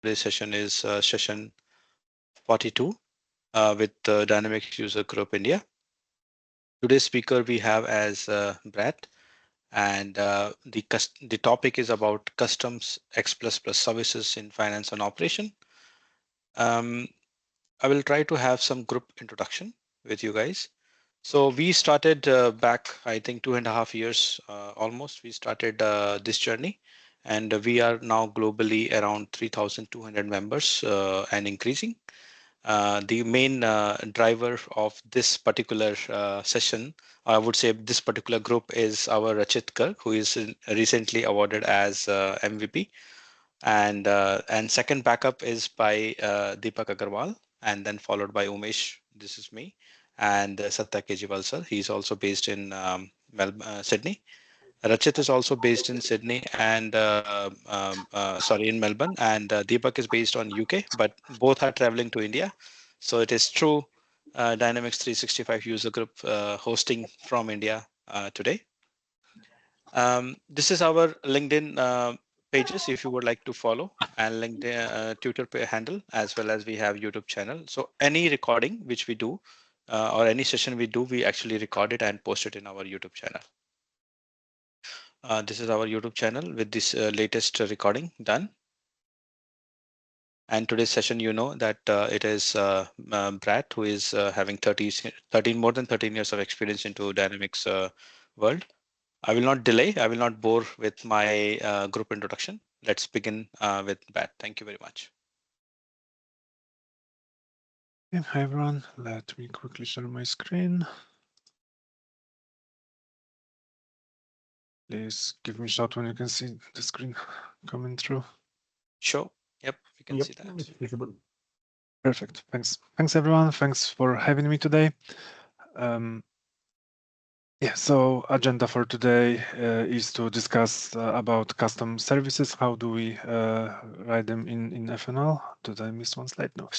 Today's session is session 42 with Dynamics User Group India. Today's speaker we have as Brad, and the topic is about customs X++ services in finance and operation. Um, I will try to have some group introduction with you guys. So we started back, I think, 2.5 years almost. We started this journey, and we are now globally around 3,200 members and increasing. The main driver of this particular session, I would say this particular group, is our Rachit Garg, who is recently awarded as MVP, and second backup is by Deepak Agarwal, and then followed by Umesh. This is me, and Satya Kejriwal sir. He's also based in Sydney. Rachit is also based in Sydney and sorry, in Melbourne, and Deepak is based on UK, but both are traveling to India. So it is true Dynamics 365 user group hosting from India today. This is our LinkedIn pages if you would like to follow, and LinkedIn Twitter handle, as well as we have YouTube channel. So any recording which we do or any session we do, we actually record it and post it in our YouTube channel. This is our YouTube channel with this latest recording done. And today's session, you know that it is Brad, who is having 13, more than 13 years of experience into Dynamics world. I will not delay. I will not bore with my group introduction. Let's begin with Brad. Thank you very much. Hi everyone, let me quickly share my screen. Please give me a shout when you can see the screen coming through. Sure. Yep, we can see that. It's visible. Perfect. Thanks everyone. Thanks for having me today. Yeah, so agenda for today is to discuss about custom services. How do we write them in FNL? Did I miss one slide? No.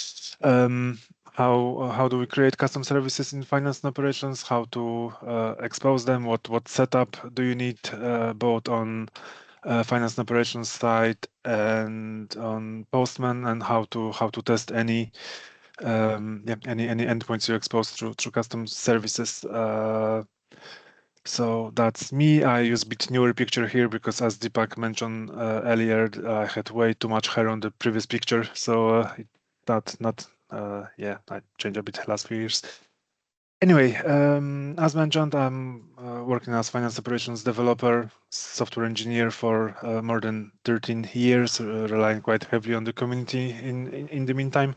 How do we create custom services in finance and operations? How to expose them? What setup do you need both on finance and operations side and on Postman, and how to test any any endpoints you expose through custom services. So that's me. I use a bit newer picture here because, as Deepak mentioned earlier, I had way too much hair on the previous picture. So yeah, I changed a bit last few years. Anyway, as mentioned, I'm working as finance operations developer, software engineer for more than 13 years, relying quite heavily on the community in the meantime.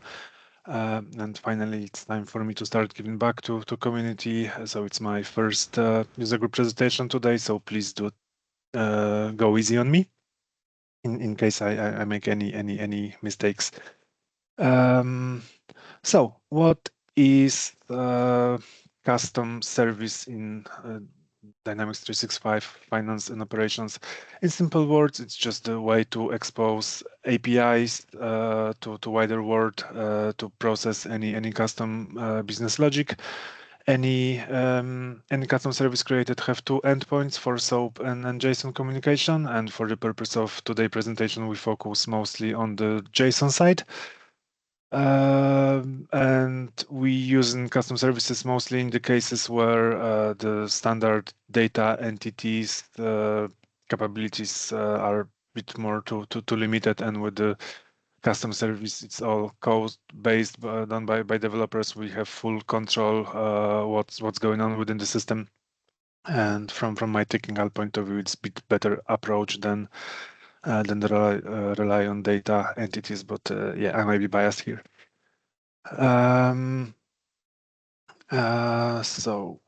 And finally, it's time for me to start giving back to community. So it's my first user group presentation today. So please do go easy on me in case I make any mistakes. So what is custom service in Dynamics 365 Finance and Operations? In simple words, it's just a way to expose APIs to wider world to process any custom business logic. Any custom service created have two endpoints for SOAP and JSON communication. And for the purpose of today's presentation, we focus mostly on the JSON side. And we use in custom services mostly in the cases where the standard data entities capabilities are a bit more too limited, and with the custom service, it's all code-based, done by developers. We have full control what's going on within the system. And from my technical point of view, it's a bit better approach than rely on data entities. But yeah, I might be biased here. So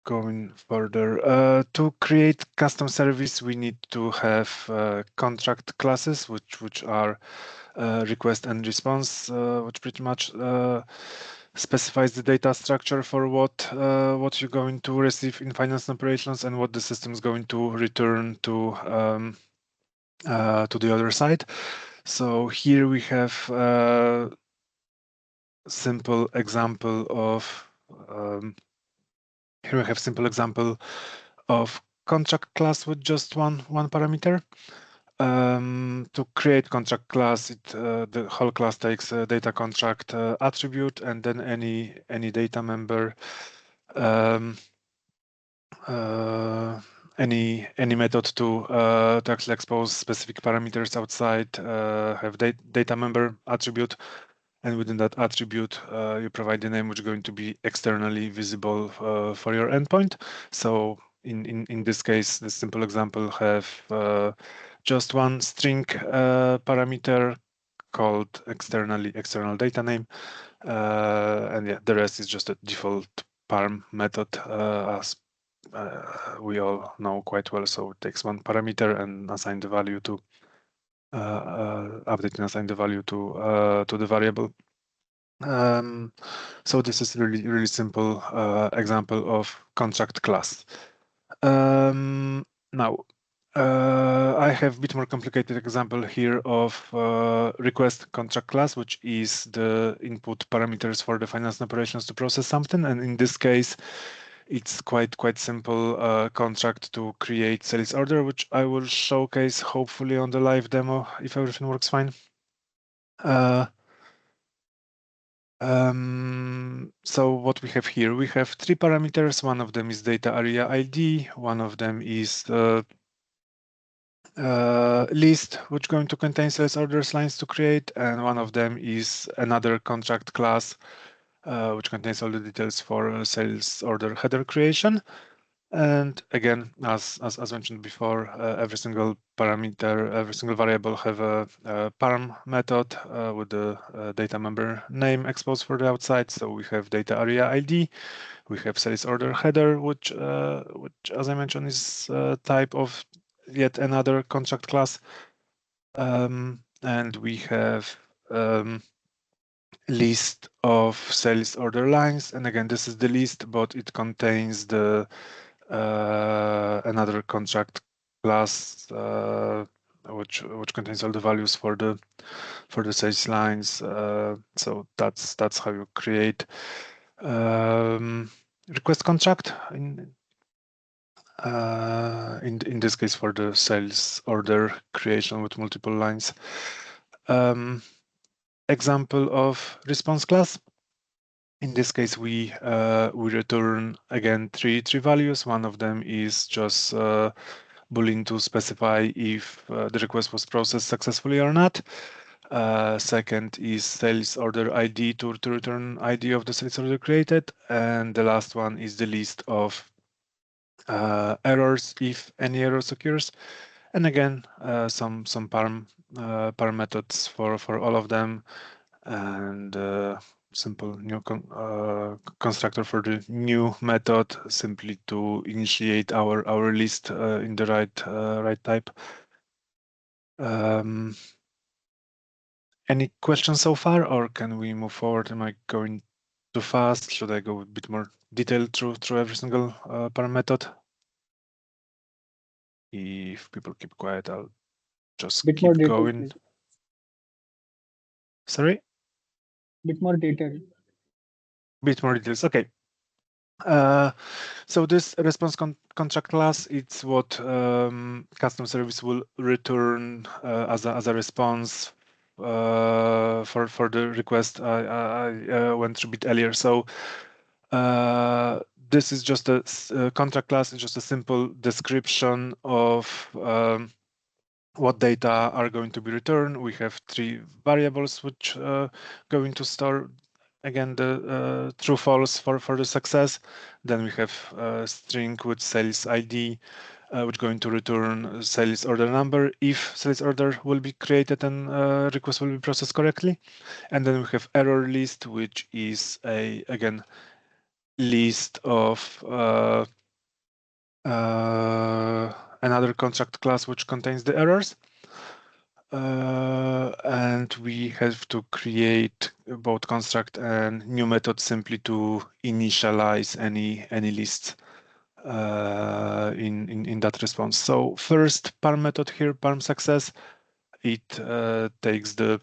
going further, to create custom service, we need to have contract classes, which are request and response, which pretty much specifies the data structure for what you're going to receive in finance and operations and what the system is going to return to the other side. So here we have simple example of here we have simple example of contract class with just one parameter. To create contract class, the whole class takes a data contract attribute and then any data member, any method to actually expose specific parameters outside have data member attribute, and within that attribute you provide the name which is going to be externally visible for your endpoint. So in this case, this simple example have just one string parameter called external data name, and yeah, the rest is just a default parm method, as we all know quite well. So it takes one parameter and assign the value to update and assign the value to the variable. So this is really simple example of contract class. Now, I have a bit more complicated example here of request contract class, which is the input parameters for the finance and operations to process something. And in this case, it's quite simple contract to create sales order, which I will showcase hopefully on the live demo if everything works fine. So what we have here, we have three parameters. One of them is data area ID. One of them is list, which is going to contain sales orders lines to create, and one of them is another contract class, which contains all the details for sales order header creation. And again, as mentioned before, every single parameter, every single variable have a parm method with the data member name exposed for the outside. So we have data area ID, we have sales order header, which as I mentioned is a type of yet another contract class, and we have list of sales order lines. And again, this is the list, but it contains the another contract class which contains all the values for the sales lines. So that's how you create request contract in this case for the sales order creation with multiple lines. Example of response class. In this case, we return again three values. One of them is just Boolean to specify if the request was processed successfully or not. Second is sales order ID to return ID of the sales order created, and the last one is the list of errors if any errors occurs. And again, some parm methods for all of them, and simple new constructor for the new method, simply to initiate our list in the right type. Any questions so far, or can we move forward? Am I going too fast? Should I go a bit more detailed through every single parm method? If people keep quiet, I'll just Bit keep more detail, going. please. Sorry? Bit more detail. Bit more details. Okay. So this response contract class, it's what custom service will return as a response for the request I went through a bit earlier. So this is just a contract class. It's just a simple description of what data are going to be returned. We have three variables which going to store again the true false for the success. Then we have a string with sales ID, which going to return sales order number if sales order will be created and request will be processed correctly. And then we have error list, which is a again list of another contract class which contains the errors. And we have to create both construct and new method simply to initialize any lists in that response. So first parm method here, parm success, it takes the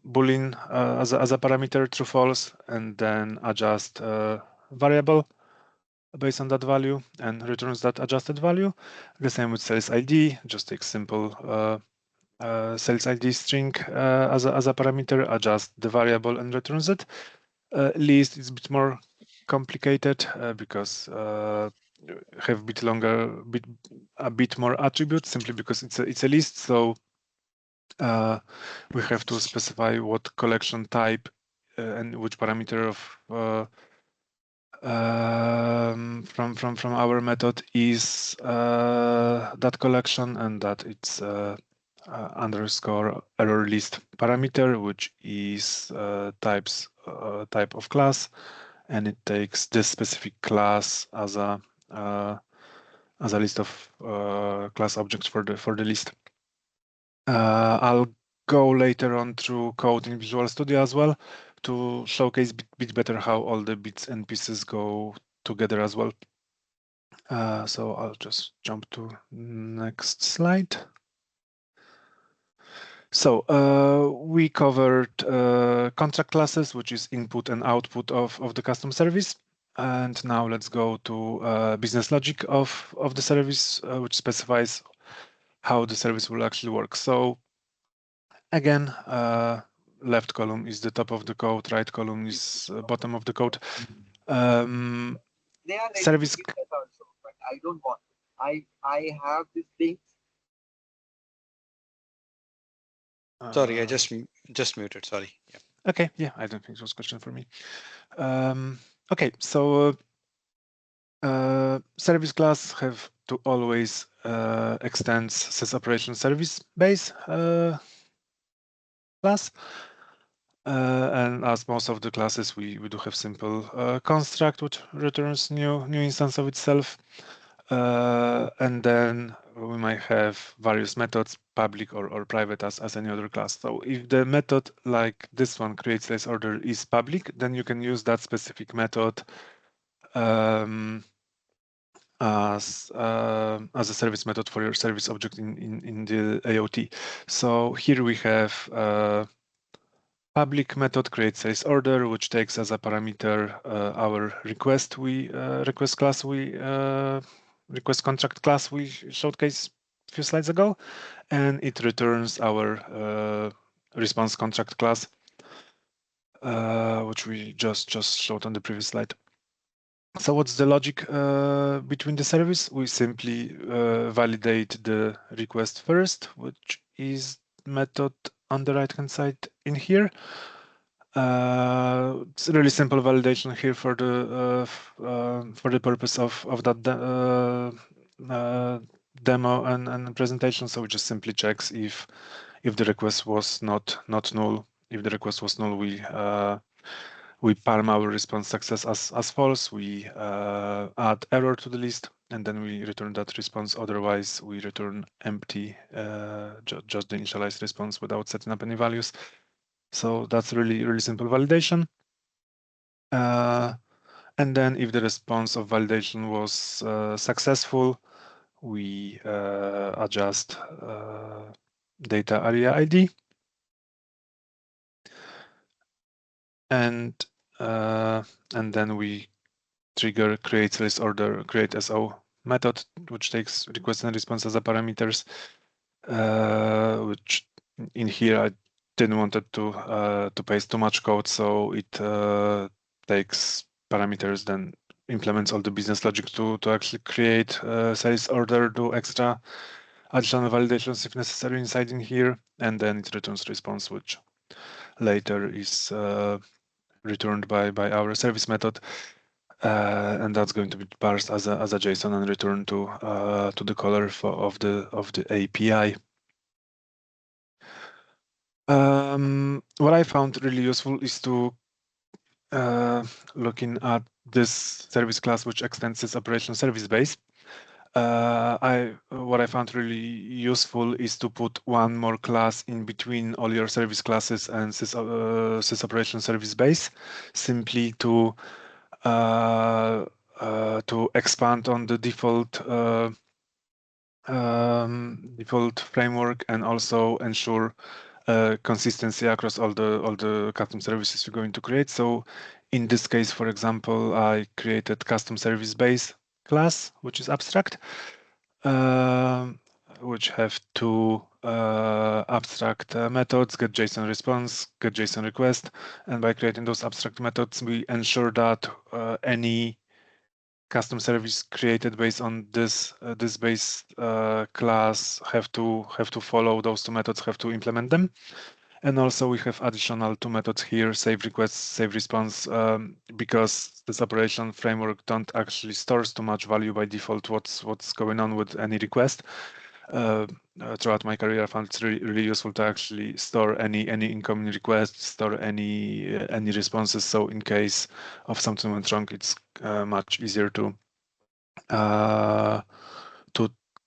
Boolean as a parameter, true false, and then adjust variable based on that value and returns that adjusted value. The same with sales ID, just take simple sales ID string as a parameter, adjust the variable and returns it. List is a bit more complicated because have a bit more attributes simply because it's a list. So we have to specify what collection type and which parameter of from our method is that collection, and that it's underscore error list parameter, which is type of class, and it takes this specific class as a list of class objects for the list. I'll go later on through code in Visual Studio as well to showcase bit better how all the bits and pieces go together as well. So I'll just jump to next slide. So we covered contract classes, which is input and output of the custom service. And now let's go to business logic of the service, which specifies how the service will actually work. So again, left column is the top of the code, right column is bottom of the code. They are Service also, but I don't want. I have this thing. Sorry, I just muted. Sorry. Yeah. Okay, yeah, I don't think it was a question for me. Okay, so service class have to always extend sys operation service base class. And as most of the classes, we do have simple construct which returns new instance of itself. And then we might have various methods, public or private as any other class. So if the method like this one, create sales order, is public, then you can use that specific method as a service method for your service object in the AOT. So here we have public method create sales order, which takes as a parameter our request contract class we showcased a few slides ago, and it returns our response contract class, which we just showed on the previous slide. So what's the logic between the service? We simply validate the request first, which is method on the right hand side in here. It's a really simple validation here for the purpose of that demo and presentation. So we just simply checks if the request was not null. If the request was null, we palm our response success as false. We add error to the list, and then we return that response. Otherwise, we return empty, just the initialized response without setting up any values. So that's really simple validation. And then if the response of validation was successful, we adjust data area ID. And then we trigger create sales order create SO method, which takes request and response as a parameters, which in here I didn't want it to paste too much code, so it takes parameters, then implements all the business logic to actually create sales order, do extra additional validations if necessary inside in here, and then it returns response, which later is returned by our service method, and that's going to be parsed as a JSON and returned to the caller of the API. What I found really useful is to looking at this service class which extends its operation service base. What I found really useful is to put one more class in between all your service classes and sys operation service base, simply to expand on the default framework and also ensure consistency across all the custom services you're going to create. So In this case, for example, I created custom service base class, which is abstract, which have two abstract methods, get JSON response, get JSON request. And by creating those abstract methods, we ensure that any custom service created based on this base class have to follow those two methods, have to implement them. And also we have additional two methods here, save request, save response, because this operation framework don't actually stores too much value by default what's going on with any request. Throughout my career, I found it's really useful to actually store any incoming requests, store any responses. So in case of something went wrong, it's much easier to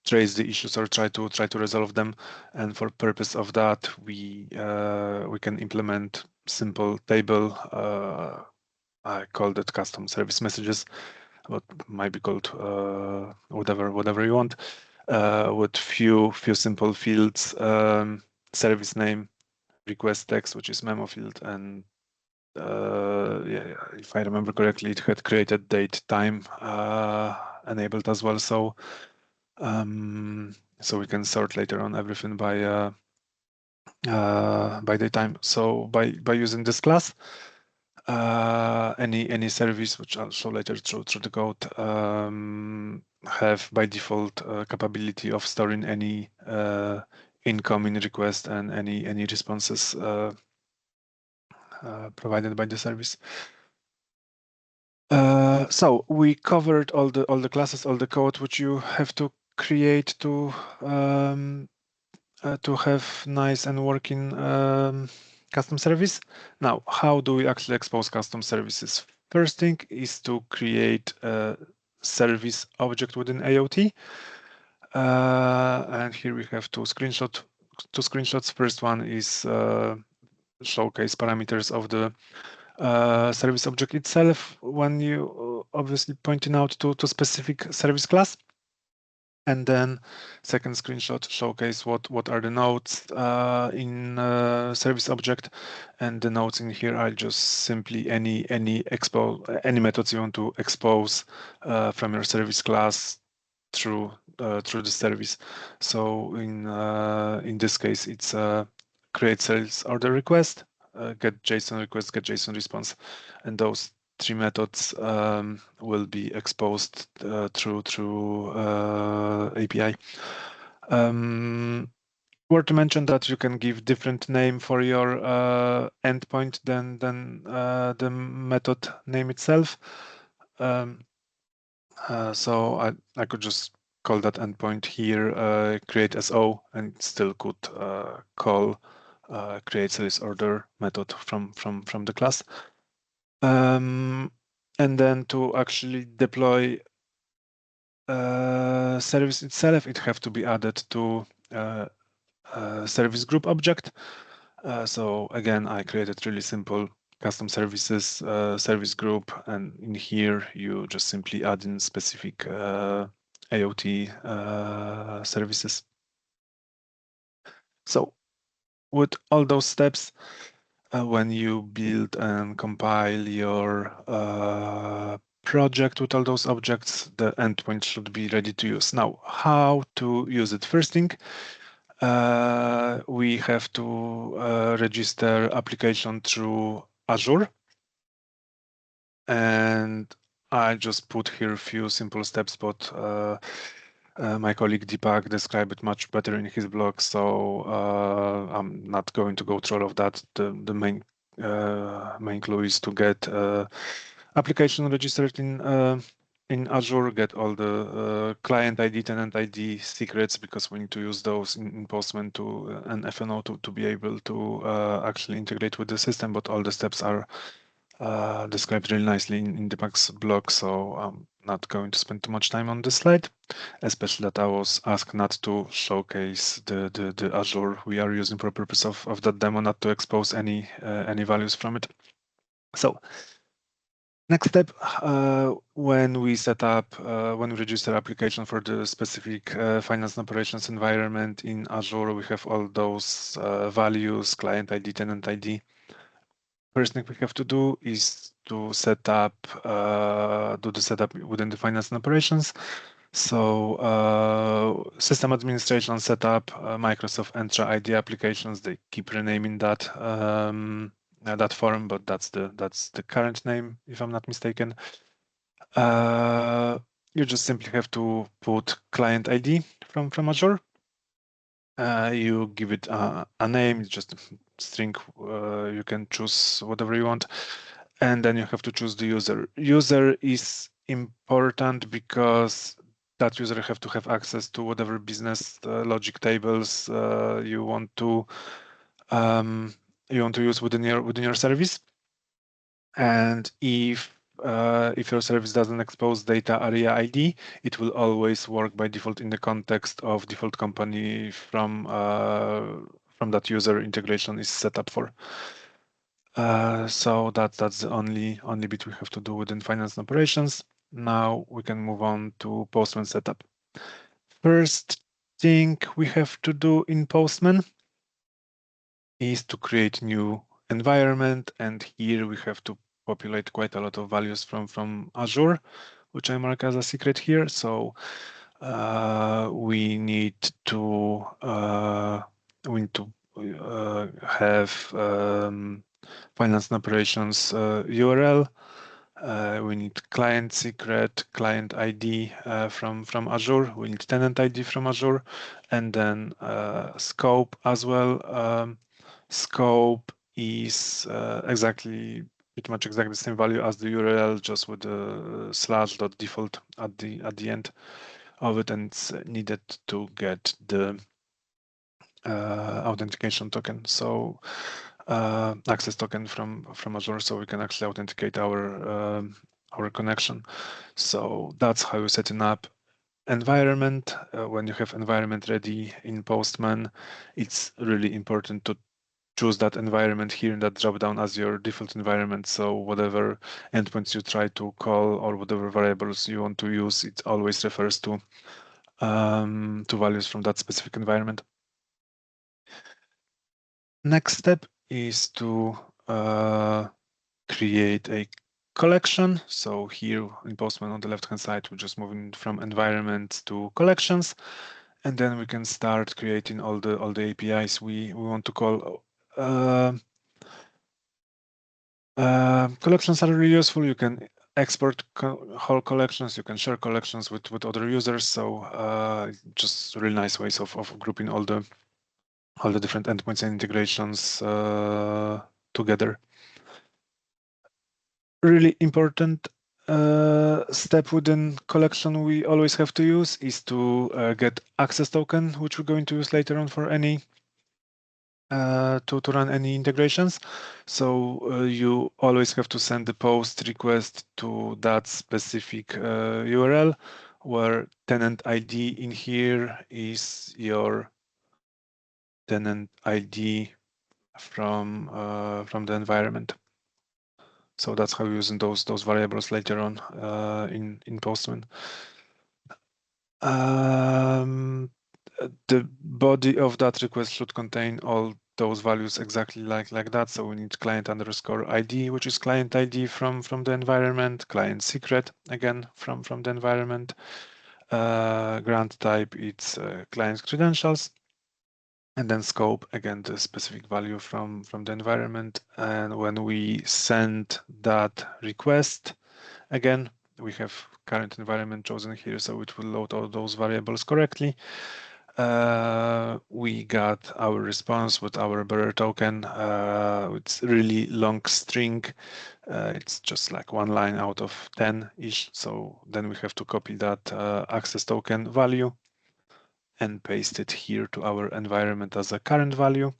trace the issues or try to resolve them. And for purpose of that, we can implement simple table. I called it custom service messages, what might be called whatever you want, with few simple fields: service name, request text, which is memo field, and yeah, if I remember correctly, it had created date time enabled as well. So we can sort later on everything by the time. So by using this class, any service, which I'll show later through the code, have by default capability of storing any incoming request and any responses provided by the service. So we covered all the classes, all the code which you have to create to have nice and working custom service. Now, how do we actually expose custom services? First thing is to create a service object within AOT. And here we have two screenshots. First one is showcase parameters of the service object itself when you obviously pointing out to specific service class. And then second screenshot showcase what are the nodes in service object, and the nodes in here are just simply any methods you want to expose from your service class through the service. So in this case, it's create sales order request, get JSON request, get JSON response, and those three methods will be exposed through API. Worth to mention that you can give different name for your endpoint than the method name itself. So I could just call that endpoint here create SO, and still could call create sales order method from the class. And then to actually deploy service itself, it have to be added to service group object. So again, I created really simple custom services service group, and in here you just simply add in specific AOT services. So with all those steps, when you build and compile your project with all those objects, the endpoint should be ready to use. Now, how to use it? First thing, we have to register application through Azure. And I just put here a few simple steps, but my colleague Deepak described it much better in his blog, so I'm not going to go through all of that. The main clue is to get application registered in Azure, get all the client ID, tenant ID, secrets, because we need to use those in Postman and FNO to be able to actually integrate with the system. But all the steps are described really nicely in Deepak's blog, so I'm not going to spend too much time on this slide, especially that I was asked not to showcase the Azure we are using for purpose of that demo, not to expose any values from it. So next step, when we set up, when we register application for the specific finance and operations environment in Azure, we have all those values, client ID, tenant ID. first thing we have to do is to set up, do the setup within the finance and operations. So system administration setup, Microsoft Entra ID applications. They keep renaming that that form, but that's the current name, if I'm not mistaken. You just simply have to put client ID from Azure. You give it a name, just a string. You can choose whatever you want, and then you have to choose the user. User is important because that user have to have access to whatever business logic tables you want to use within your service. And if your service doesn't expose data area ID, it will always work by default in the context of default company from that user integration is set up for. So that's the only bit we have to do within finance and operations. Now we can move on to Postman setup. First thing we have to do in Postman is to create new environment, and here we have to populate quite a lot of values from Azure, which I mark as a secret here. So we need to have finance and operations URL. We need client secret, client ID from Azure. We need tenant ID from Azure, and then scope as well. Scope is pretty much exactly the same value as the URL, just with the /default at the end of it, and it's needed to get the authentication token. So access token from Azure, so we can actually authenticate our connection. So that's how you setting up environment. When you have environment ready in Postman, it's really important to choose that environment here in that dropdown as your default environment. So whatever endpoints you try to call or whatever variables you want to use, it always refers to values from that specific environment. Next step is to create a collection. So here in Postman on the left-hand side, we're just moving from environment to collections, and then we can start creating all the APIs we want to call. Collections are really useful. You can export whole collections. You can share collections with other users. So just really nice ways of grouping all the different endpoints and integrations together. Really important step within collection we always have to use is to get access token, which we're going to use later on for any to run any integrations. So you always have to send the post request to that specific URL, where tenant ID in here is your tenant ID from the environment. So that's how we're using those variables later on in Postman. The body of that request should contain all those values exactly like that. So we need client underscore ID, which is client ID from the environment, client secret again from the environment. Grant type, it's client credentials, and then scope, again the specific value from the environment. And when we send that request, again we have current environment chosen here, so it will load all those variables correctly. We got our response with our bearer token. It's really long string. It's just like one line out of 10-ish. So then we have to copy that access token value and paste it here to our environment as a current value.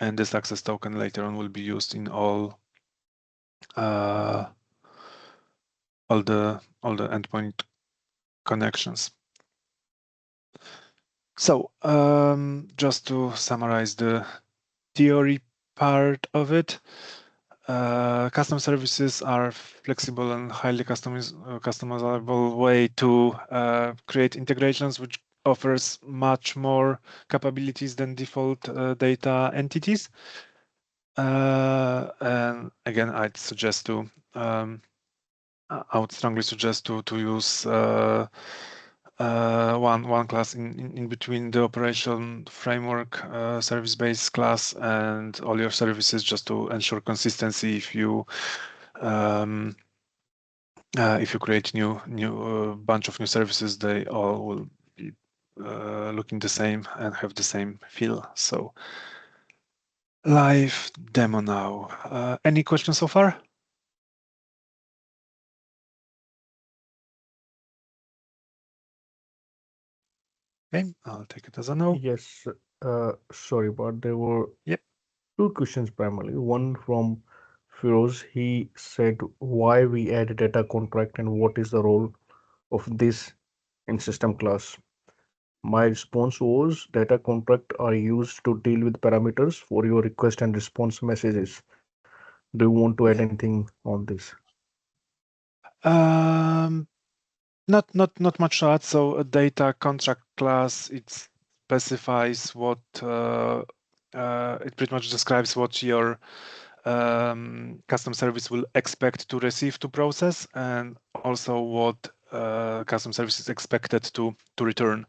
And this access token later on will be used in all the endpoint connections. So just to summarize the theory part of it, custom services are flexible and highly customizable way to create integrations, which offers much more capabilities than default data entities. And again, I would strongly suggest to use one class in between the operation framework service-based class and all your services, just to ensure consistency. If you create new bunch of new services, they all will be looking the same and have the same feel. So live demo now. Any questions so far? Okay, I'll take it as a no. Yes, sorry, but there were Yep. two questions primarily. One from Firoz. He said why we add data contract and what is the role of this in system class. My response was data contract are used to deal with parameters for your request and response messages. Do you want to add anything on this? Not much to add. So a data contract class, it specifies what it pretty much describes what your custom service will expect to receive to process, and also what custom service is expected to return.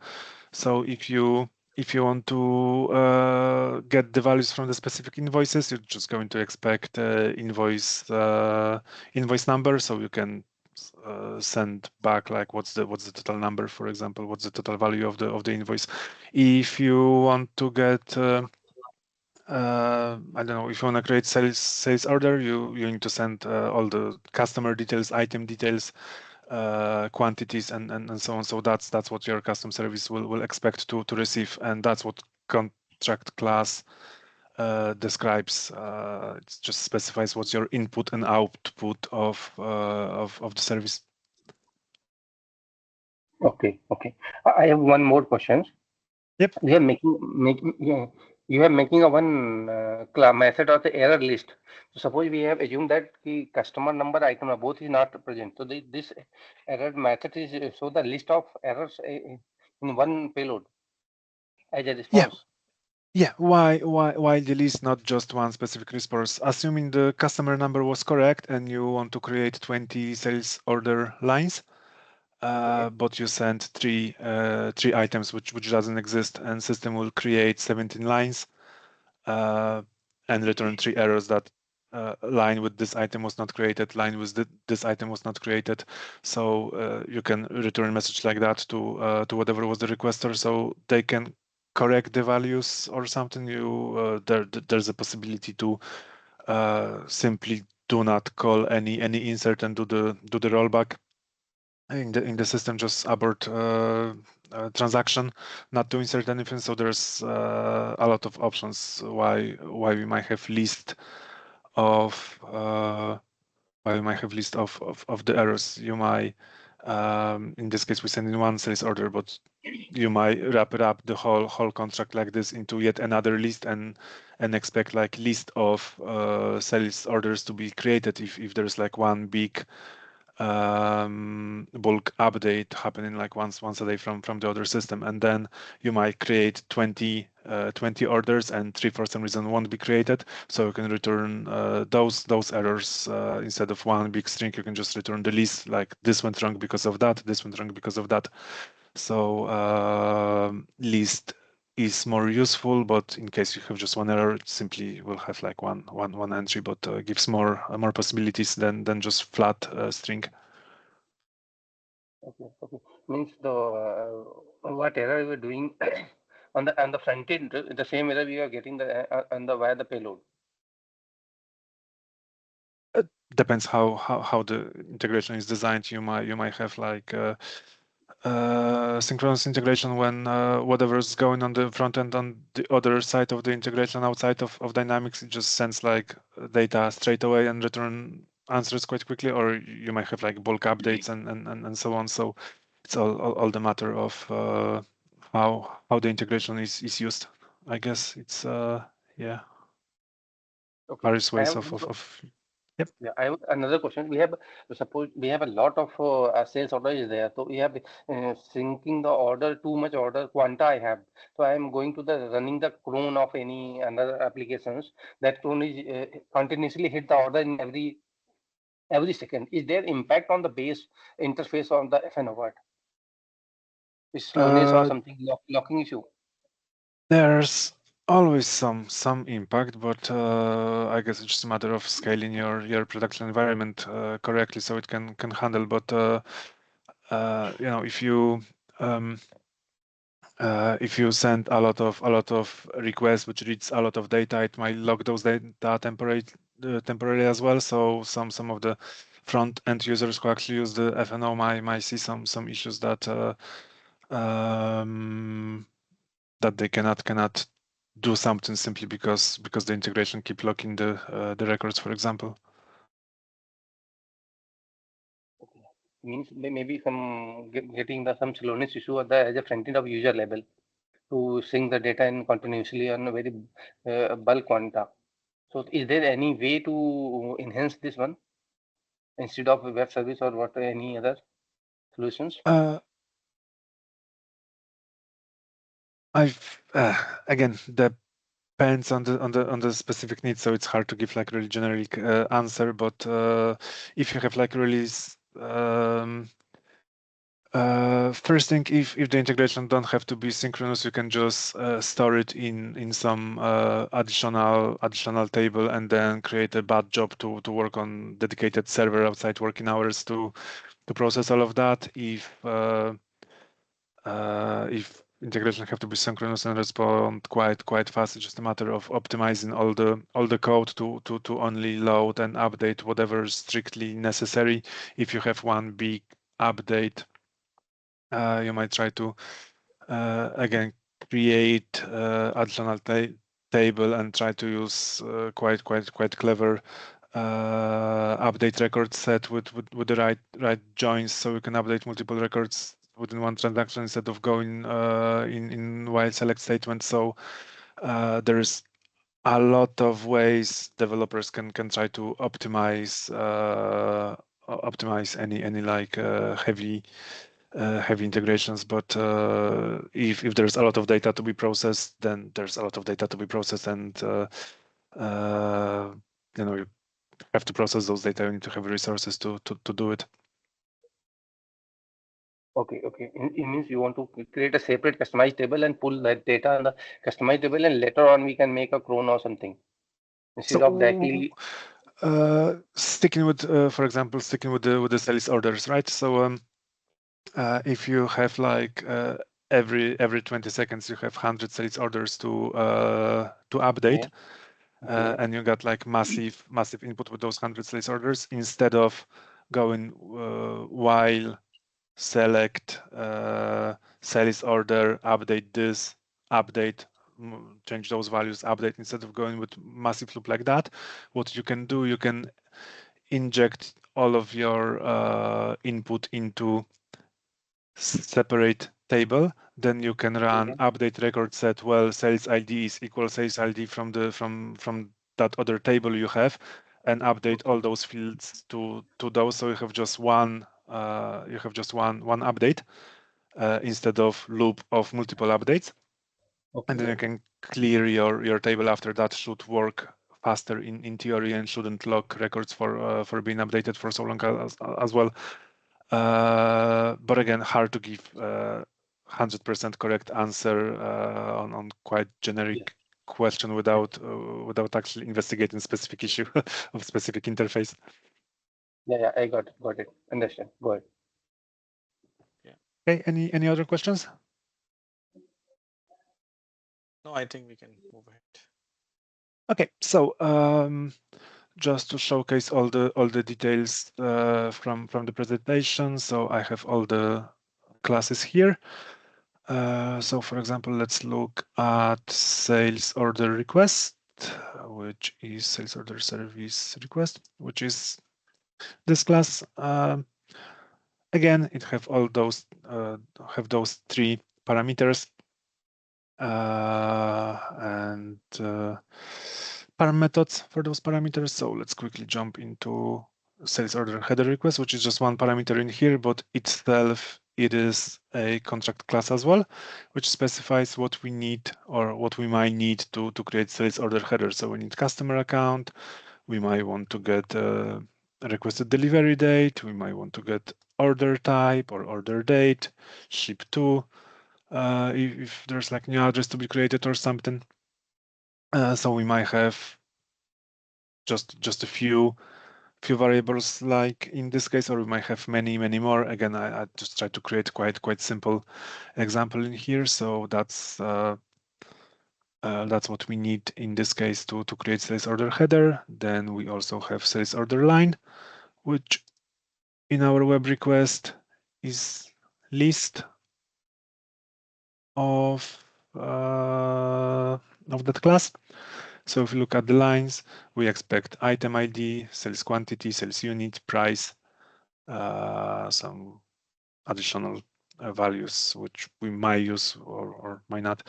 So if you want to get the values from the specific invoices, you're just going to expect invoice number, so you can send back like what's the total number, for example, what's the total value of the invoice. If you want to get I don't know, if you want to create sales order, you need to send all the customer details, item details, quantities, and so on. So that's what your custom service will expect to receive, and that's what contract class describes. It just specifies what's your input and output of the service. Okay. I have one more question. Yep. We are you are making a one method of the error list. So suppose we have assumed that the customer number, item number both is not present. So this error method is so the list of errors in one payload as a response. Yeah, why the list, not just one specific response? Assuming the customer number was correct and you want to create 20 sales order lines, but you send three items which doesn't exist, and system will create 17 lines and return 3 errors that line with this item was not created, line with this item was not created. So you can return a message like that to whatever was the requester, so they can correct the values or something. There's a possibility to simply do not call any insert and do the rollback in the system, just abort transaction, not to insert anything. So there's a lot of options why we might have list of the errors. You might in this case we send in one sales order, but you might wrap it up the whole contract like this into yet another list and expect like list of sales orders to be created if there's like one big bulk update happening like once a day from the other system, and then you might create 20 orders and 3 for some reason won't be created, so you can return those errors instead of one big string. You can just return the list, like this went wrong because of that, this went wrong because of that. So list is more useful, but in case you have just one error, it simply will have like one entry, but gives more possibilities than just flat string. Okay. Means the what error we were doing on the front end, the same error we are getting on the via the payload. Depends how the integration is designed. You might have like synchronous integration when whatever is going on the front end on the other side of the integration outside of Dynamics, it just sends like data straight away and return answers quite quickly, or you might have like bulk updates and so on. So it's all the matter of how the integration is used. I guess it's yeah, Okay. various ways of Yep. Yeah, I have another question. Suppose we have a lot of sales order is there. So we have syncing the order, too much order quanta I have. So I am going to the running the clone of any other applications. That clone is continuously hit the order in every second. Is there impact on the base interface on the FNO part? Is slowness or something locking issue? There's always some impact, but I guess it's just a matter of scaling your production environment correctly so it can handle. But you know, if you send a lot of requests which reads a lot of data, it might lock those data temporarily as well. So some of the front end users who actually use the FNO might see some issues that that they cannot do something simply because the integration keep locking the records, for example. Means maybe some getting some slowness issue at the as a front end of user level to sync the data in continuously on a very bulk quanta. So is there any way to enhance this one instead of a web service or what any other solutions? I've again depends on the specific needs, so it's hard to give like really generic answer. But if you have like really first thing, if the integration don't have to be synchronous, you can just store it in some additional table and then create a bad job to work on dedicated server outside working hours to process all of that. If integration have to be synchronous and respond quite fast, it's just a matter of optimizing all the code to only load and update whatever is strictly necessary. If you have one big update, you might try to again create additional table and try to use quite clever update record set with the right joins, so you can update multiple records within one transaction instead of going in while select statement. So there's a lot of ways developers can try to optimize any like heavy integrations. But if there's a lot of data to be processed, then there's a lot of data to be processed, and you know, you have to process those data. You need to have resources to do it. Okay. It means you want to create a separate customized table and pull that data on the customized table, and later on we can make a clone or something instead of directly. Sticking with, for example, with the sales orders, right? So if you have like every 20 seconds you have 100 sales orders to update, and you got like massive input with those 100 sales orders, instead of going while select sales order, update this, update, change those values, update, instead of going with massive loop like that, what you can do, you can inject all of your input into separate table. Then you can run update record set, well, sales ID is equal sales ID from that other table you have, and update all those fields to those, so you have just one update instead of loop of multiple updates. And then you can clear your table after that. Should work faster in theory and shouldn't lock records for being updated for so long as well. But again, hard to give 100% correct answer on quite generic question without actually investigating specific issue of specific interface. Yeah, I got it. Understand. Go ahead. Yeah. Okay. Any other questions? No, I think we can move ahead. Okay, so just to showcase all the details from the presentation, so I have all the classes here. So for example, let's look at sales order request, which is sales order service request, which is this class. Again, it have all those three parameters, and param methods for those parameters. So let's quickly jump into sales order header request, which is just one parameter in here, but itself it is a contract class as well, which specifies what we need or what we might need to create sales order header. So we need customer account. We might want to get a requested delivery date. We might want to get order type or order date, ship to, if there's like new address to be created or something. So we might have just a few variables like in this case, or we might have many more. Again, I just try to create quite simple example in here. So that's what we need in this case to create sales order header. Then we also have sales order line, which in our web request is list of that class. So if you look at the lines, we expect item ID, sales quantity, sales unit, price, some additional values which we might use or might not.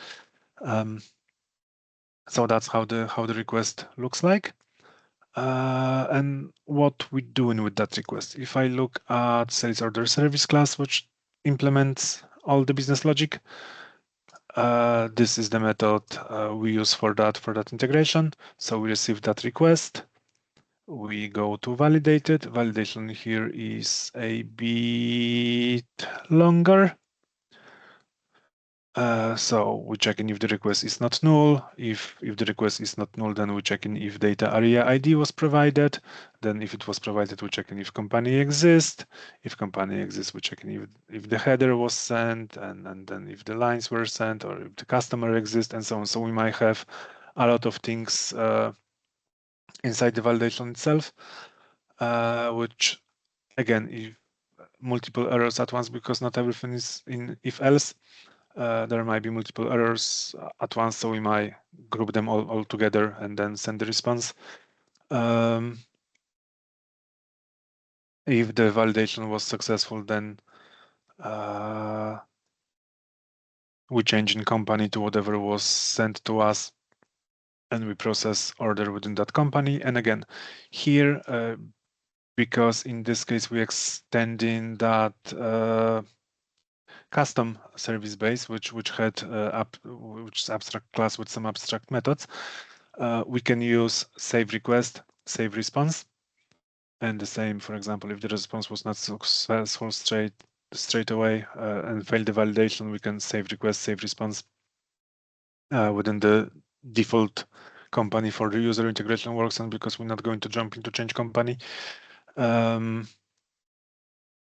So that's how the request looks like. And what we're doing with that request. If I look at sales order service class, which implements all the business logic, this is the method we use for that integration. So we receive that request. We go to validated. Validation here is a bit longer. So we're checking if the request is not null. If the request is not null, then we're checking if data area ID was provided. Then if it was provided, we're checking if company exists. If company exists, we're checking if the header was sent, and then if the lines were sent, or if the customer exists, and so on. So we might have a lot of things inside the validation itself, which again, if multiple errors at once, because not everything is in if else. There might be multiple errors at once, so we might group them all together and then send the response. If the validation was successful, then we change in company to whatever was sent to us, and we process order within that company. And again, here, because in this case we extending that custom service base, which had which is abstract class with some abstract methods, we can use save request, save response, and the same. For example, if the response was not successful straight away and failed the validation, we can save request, save response within the default company for the user integration works, and because we're not going to jump into change company.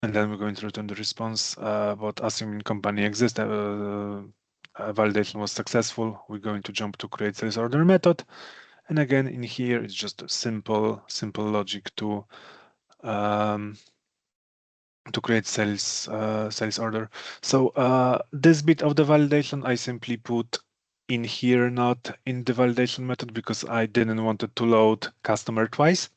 And then we're going to return the response, but assuming company exists, validation was successful, we're going to jump to create sales order method. And again, in here, it's just a simple logic to create sales order. So this bit of the validation, I simply put in here, not in the validation method, because I didn't want it to load customer twice.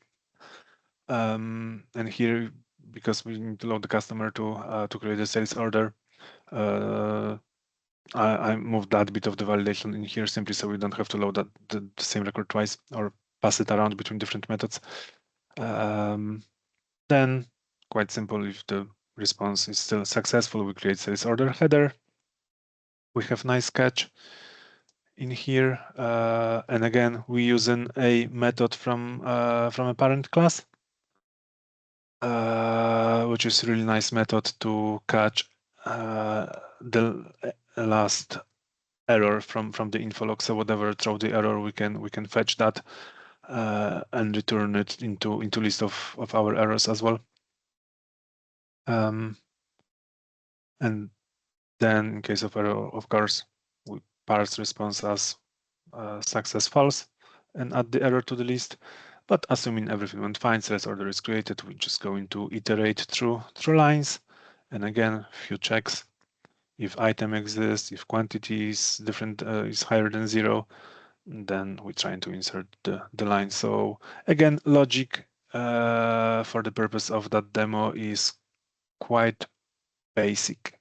And here, because we need to load the customer to create a sales order, I moved that bit of the validation in here simply so we don't have to load the same record twice or pass it around between different methods. Then, quite simple, if the response is still successful, we create sales order header. We have nice catch in here, and again, we're using a method from a parent class, which is a really nice method to catch the last error from the info log. So whatever throw the error, we can fetch that and return it into list of our errors as well. And then in case of error, of course, we parse response as success false and add the error to the list. But assuming everything went fine, sales order is created, we're just going to iterate through lines. And again, few checks. If item exists, if quantity is different, is higher than 0, then we're trying to insert the line. So again, logic for the purpose of that demo is quite basic.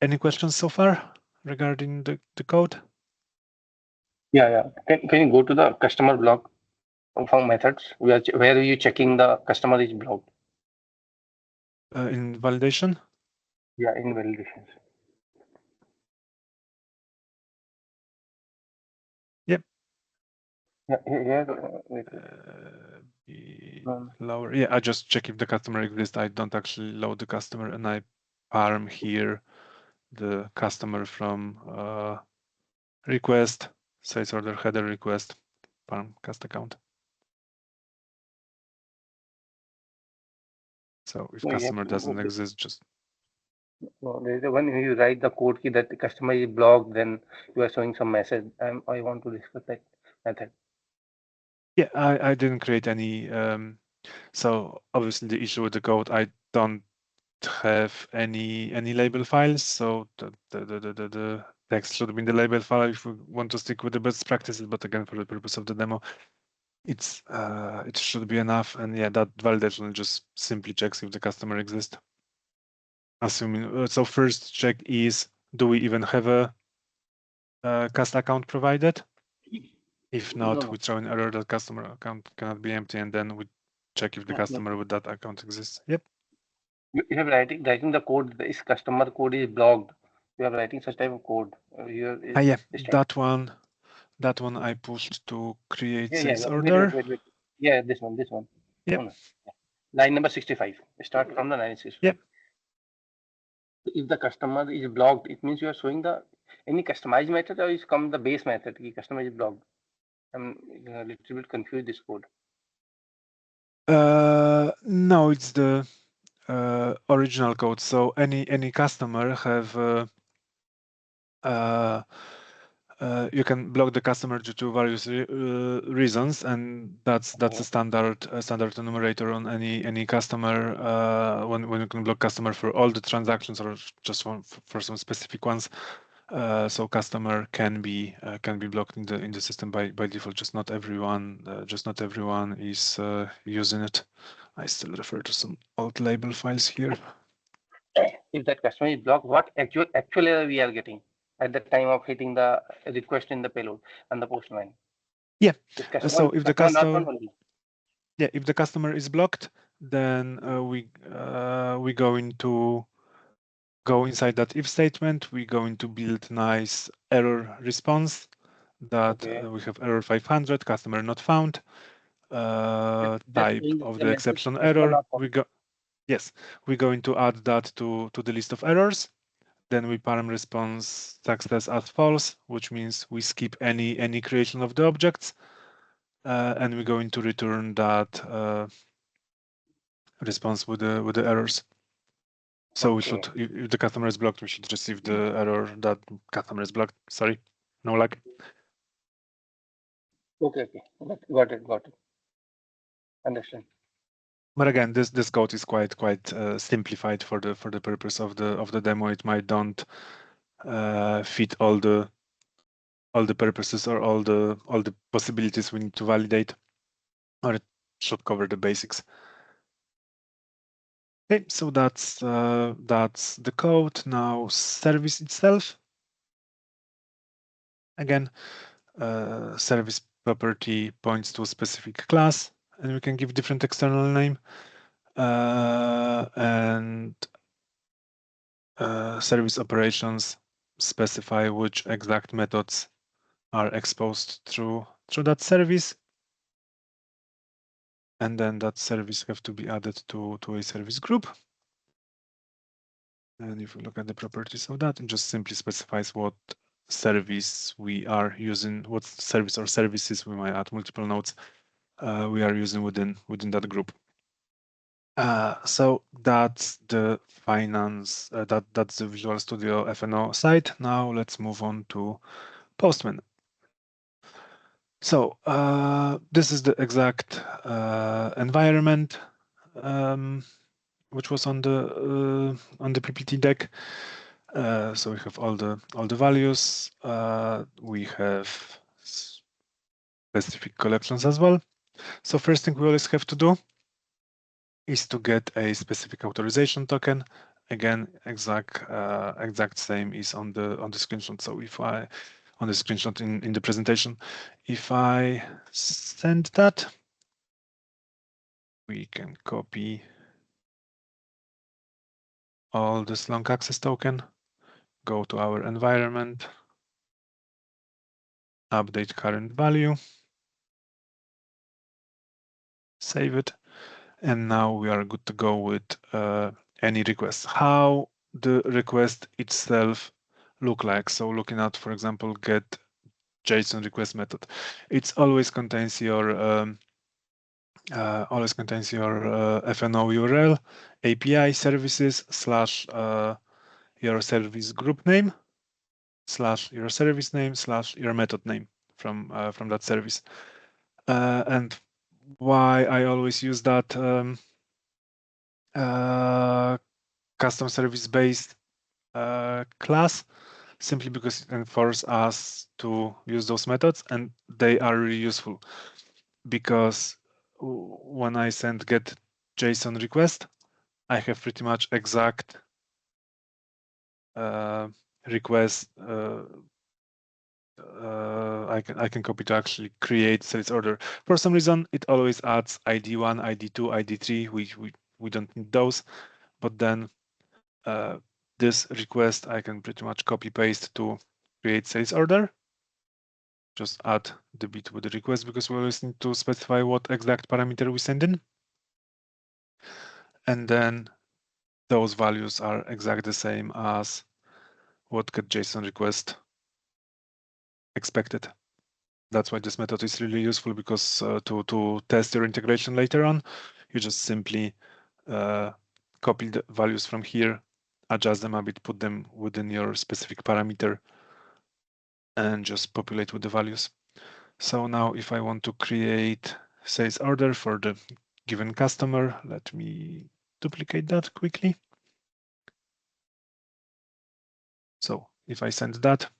Any questions so far regarding the code? Yeah. Can you go to the customer block from methods where are you checking the customer is blocked? In validation? Yeah, in validations. Yep. Yeah, here. Wait. Lower. Yeah, I just check if the customer exists. I don't actually load the customer, and I parm here the customer from request, sales order header request, parm cast account. So if customer doesn't exist, just No, there is a when you write the code key that the customer is blocked, then you are showing some message. I want to discuss that method. yeah, I didn't create any. So obviously the issue with the code, I don't have any label files. So the text should be in the label file if we want to stick with the best practices. But again, for the purpose of the demo, it should be enough. And yeah, that validation just simply checks if the customer exists. Assuming so, first check is, do we even have a cast account provided? If not, we throw an error that customer account cannot be empty, and then we check if the customer with that account exists. Yep. You have writing the code. This customer code is blocked. You are writing such type of code. Yeah, that one I pushed to create sales order. Wait. Yeah, this one. Yep. No. Line number 65. Start from the line 65. Yep. If the customer is blocked, it means you are showing the any customized method, or is come the base method. The customer is blocked. I'm a little bit confused this code. No, it's the original code. So any customer have you can block the customer due to various reasons, and that's a standard enumerator on any customer when you can block customer for all the transactions or just one for some specific ones. So customer can be blocked in the system by default. Just not everyone is using it. I still refer to some old label files here. If that customer is blocked, what actual error we are getting at the time of hitting the request in the payload and the Postman? Yeah. So if the customer if the customer is blocked, then we going to go inside that if statement. We're going to build nice error response that we have error 500, customer not found, type of the exception error. We're going to add that to the list of errors. Then we parm response success as false, which means we skip any creation of the objects, and we're going to return that response with the errors. So we should, if the customer is blocked, we should receive the error that customer is blocked. Sorry, no lag. Okay. Got it. Understand. But again, this code is quite simplified for the purpose of the demo. It might don't fit all the purposes or all the possibilities we need to validate, or it should cover the basics. Okay, so that's the code. Now service itself. Again, service property points to a specific class, and we can give different external name. And service operations specify which exact methods are exposed through that service, and then that service have to be added to a service group. And if we look at the properties of that, it just simply specifies what service we are using, what service or services, we might add multiple nodes, we are using within that group. So that's the finance, that's the Visual Studio FNO side. Now let's move on to Postman. So this is the exact environment which was on the PPT deck. So we have all the values. We have specific collections as well. So first thing we always have to do is to get a specific authorization token. Again, exact same is on the screenshot. So if on the screenshot in the presentation. If I send that, we can copy all this long access token, go to our environment, update current value, save it, and now we are good to go with any request. How the request itself look like? So looking at, for example, get JSON request method, it always contains your FNO URL, API services / your service group name / your service name / your method name from that service. And why I always use that custom service based class, simply because it enforces us to use those methods, and they are really useful because when I send get JSON request, I have pretty much exact request. I can copy to actually create sales order. For some reason, it always adds ID1, ID2, ID3. We don't need those, but then this request I can pretty much copy paste to create sales order. Just add the bit with the request because we always need to specify what exact parameter we send in. And then those values are exactly the same as what get JSON request expected. That's why this method is really useful, because to test your integration later on, you just simply copy the values from here, adjust them a bit, put them within your specific parameter, and just populate with the values. So now if I want to create sales order for the given customer, let me duplicate that quickly. So if I send that,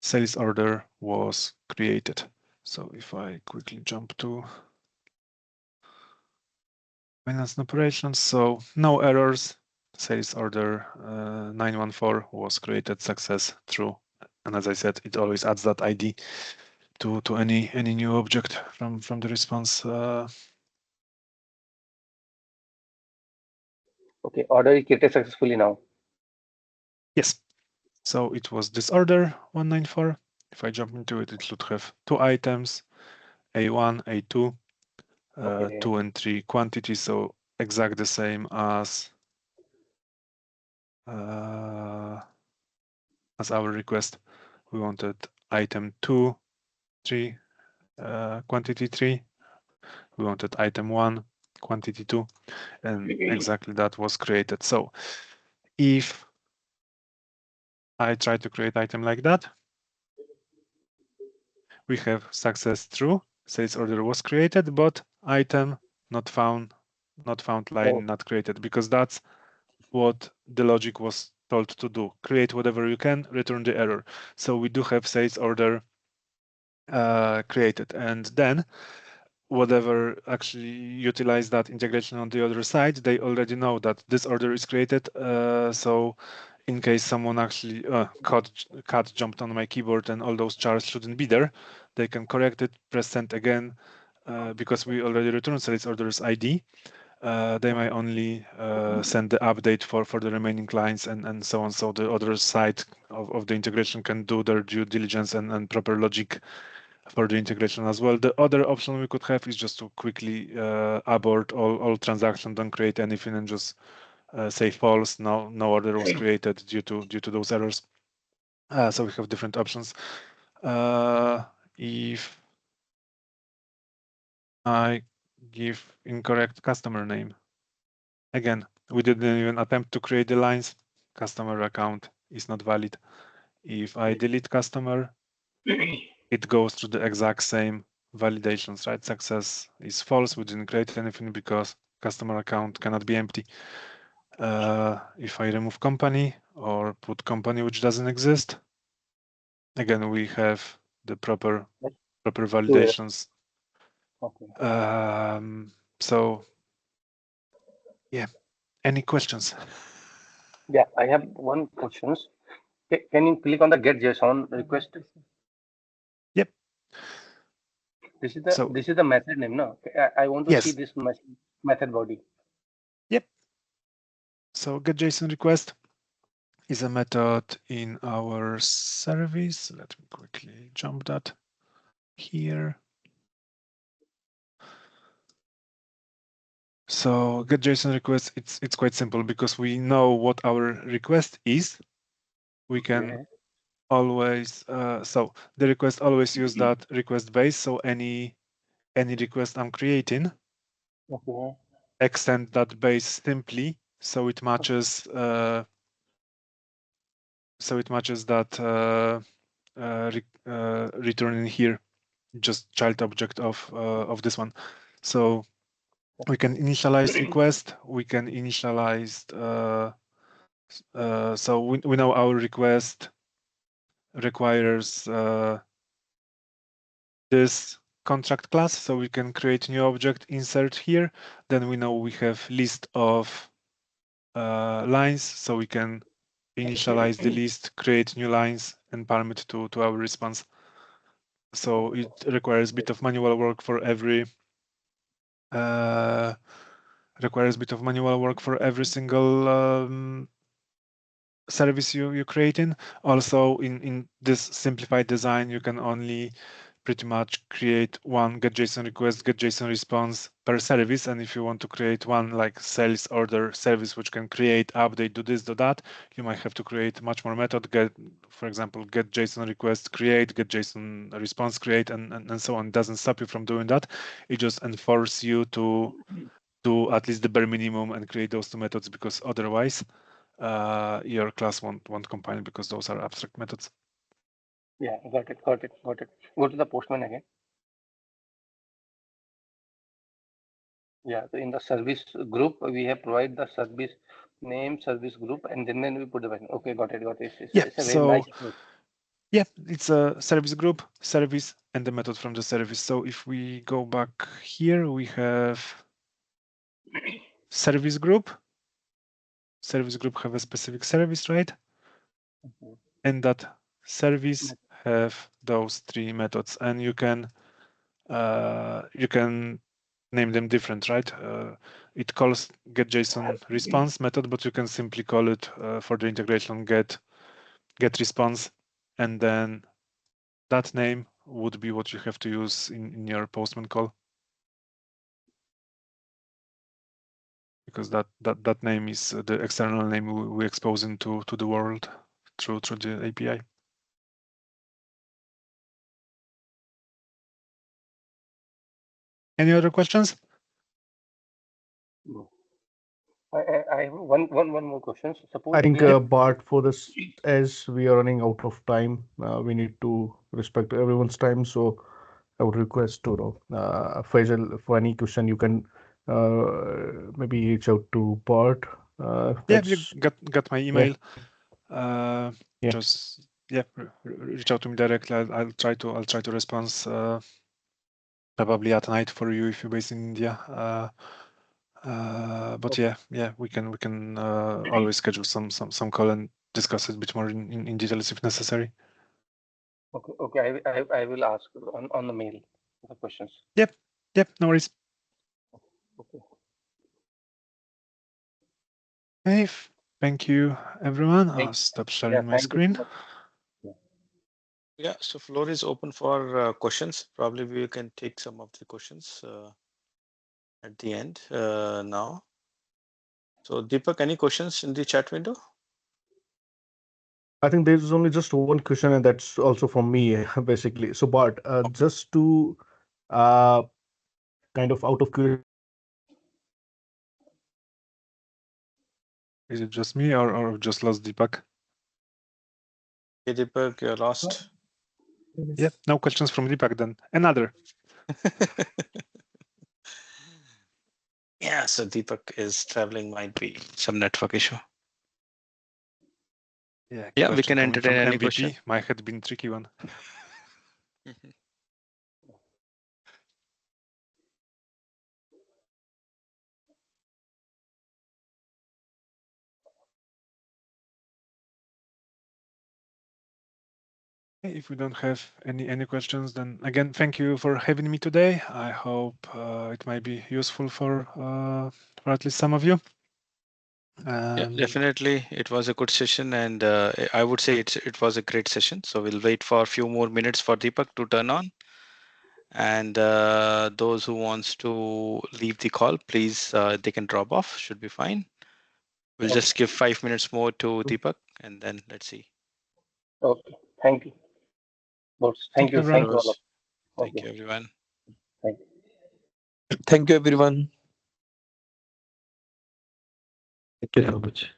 sales order was created. So if I quickly jump to finance and operations, so no errors, sales order 914 was created, success, true. And as I said, it always adds that ID to any new object from the response. Okay, order is created successfully now. Yes. So it was this order 194. If I jump into it, it should have two items, A1, A2, Okay. 2 and 3 quantities, so exact the same as our request. We wanted item 2, 3, quantity 3. We wanted item 1, quantity 2, and exactly that was created. So if I try to create item like that, we have success true, sales order was created, but item not found line not created, because that's what the logic was told to do. Create whatever you can, return the error. So we do have sales order created, and then whatever actually utilize that integration on the other side, they already know that this order is created. So in case someone actually cat jumped on my keyboard and all those chars shouldn't be there, they can correct it, press send again, because we already returned sales orders ID. They might only send the update for the remaining clients and so on. So the other side of the integration can do their due diligence and proper logic for the integration as well. The other option we could have is just to quickly abort all transactions, don't create anything, and just say false. No order was created due to those errors. So we have different options. If I give incorrect customer name, again, we didn't even attempt to create the lines. Customer account is not valid. If I delete customer, it goes through the exact same validations, right? Success is false. We didn't create anything because customer account cannot be empty. If I remove company or put company which doesn't exist, again, we have the proper validations. Okay. So yeah, any questions? Yeah, I have one question. Can you click on the get JSON request? Yep. This is the So this is the method name, no? I want to see yes. this method body. Yep. So get JSON request is a method in our service. Let me quickly jump that here. So get JSON request, it's quite simple because we know what our request is. We can always so the request always use that request base. So any request I'm creating, extend that base simply so it matches that return in here, just child object of this one. So we can initialize request. We can initialize. So we know our request requires this contract class, so we can create new object, insert here. Then we know we have list of lines, so we can initialize the list, create new lines, and parm it to our response. So it requires a bit of manual work for every single service you're creating. Also, in this simplified design, you can only pretty much create one get JSON request, get JSON response per service. And if you want to create one like sales order service, which can create, update, do this, do that, you might have to create much more method. Get, for example, get JSON request, create, get JSON response, create, and so on. It doesn't stop you from doing that. It just enforces you to do at least the bare minimum and create those two methods, because otherwise your class won't compile, because those are abstract methods. Yeah, got it. Go to the Postman again. Yeah, so in the service group, we have provided the service name, service group, and then we put the value. Okay, got it. It's a very nice approach. Yeah, it's a service group, service, and the method from the service. So if we go back here, we have service group. Service group have a specific service, right? And that service have those three methods, and you can name them different, right? It calls get JSON response method, but you can simply call it for the integration get response, and then that name would be what you have to use in your Postman call, because that name is the external name we expose into the world through the API. Any other questions? I have one more question. Suppose I think Bart, for this, as we are running out of time, we need to respect everyone's time. So I would request to Faisal, for any question you can maybe reach out to Bart. Yeah, you got my email. Yeah. Just reach out to me directly. I'll try to respond probably at night for you if you're based in India. But yeah, we can always schedule some call and discuss it a bit more in details if necessary. Okay. I will ask on the mail the questions. Yep, no worries. Okay, thank you everyone. I'll stop sharing my screen. Yeah, so floor is open for questions. Probably we can take some of the questions at the end now. So Deepak, any questions in the chat window? I think there's only just one question, and that's also from me, basically. So, Bart, just to kind of out of curiosity. Is it just me or just lost Deepak? Hey Deepak, you're lost. Yep, no questions from Deepak then. Another. Yeah, so Deepak is traveling, might be some network issue. Yeah, we can entertain any question. Might have been tricky one. If we don't have any questions, then again, thank you for having me today. I hope it might be useful for at least some of you. Yeah, definitely. It was a good session, and I would say it was a great session. So we'll wait for a few more minutes for Deepak to turn on. And those who wants to leave the call, please, they can drop off. Should be fine. We'll Okay. just give 5 minutes more to Deepak, and then let's see. Okay. Thank you. Boss. Thank you, Thank you all. Rose, thank Okay. you, everyone. Thank you. Thank you, everyone. Thank you so much.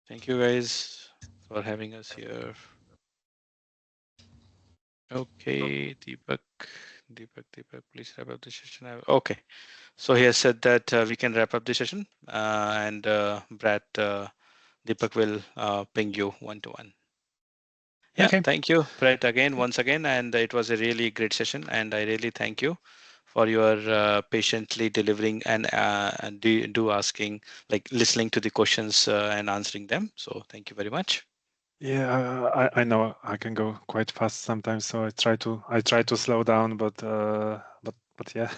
Thank you guys for having us here. Okay, Deepak, please wrap up the session. Okay, so he has said that we can wrap up the session, and Brad, Deepak will ping you one-to-one. Yeah, Okay. thank you, Brett, once again, and it was a really great session, and I really thank you for your patiently delivering and do asking, like listening to the questions and answering them. So thank you very much. Yeah, I know I can go quite fast sometimes, so I try to slow down, but yeah.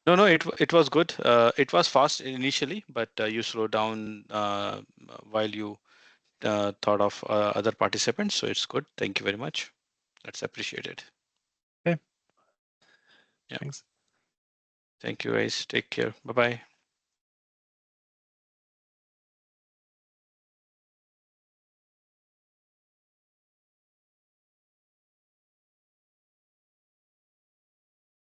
No, it was good. It was fast initially, but you slowed down while you thought of other participants. So it's good. Thank you very much. That's appreciated. Okay. Yeah. Thanks. Thank you guys. Take care. Bye bye.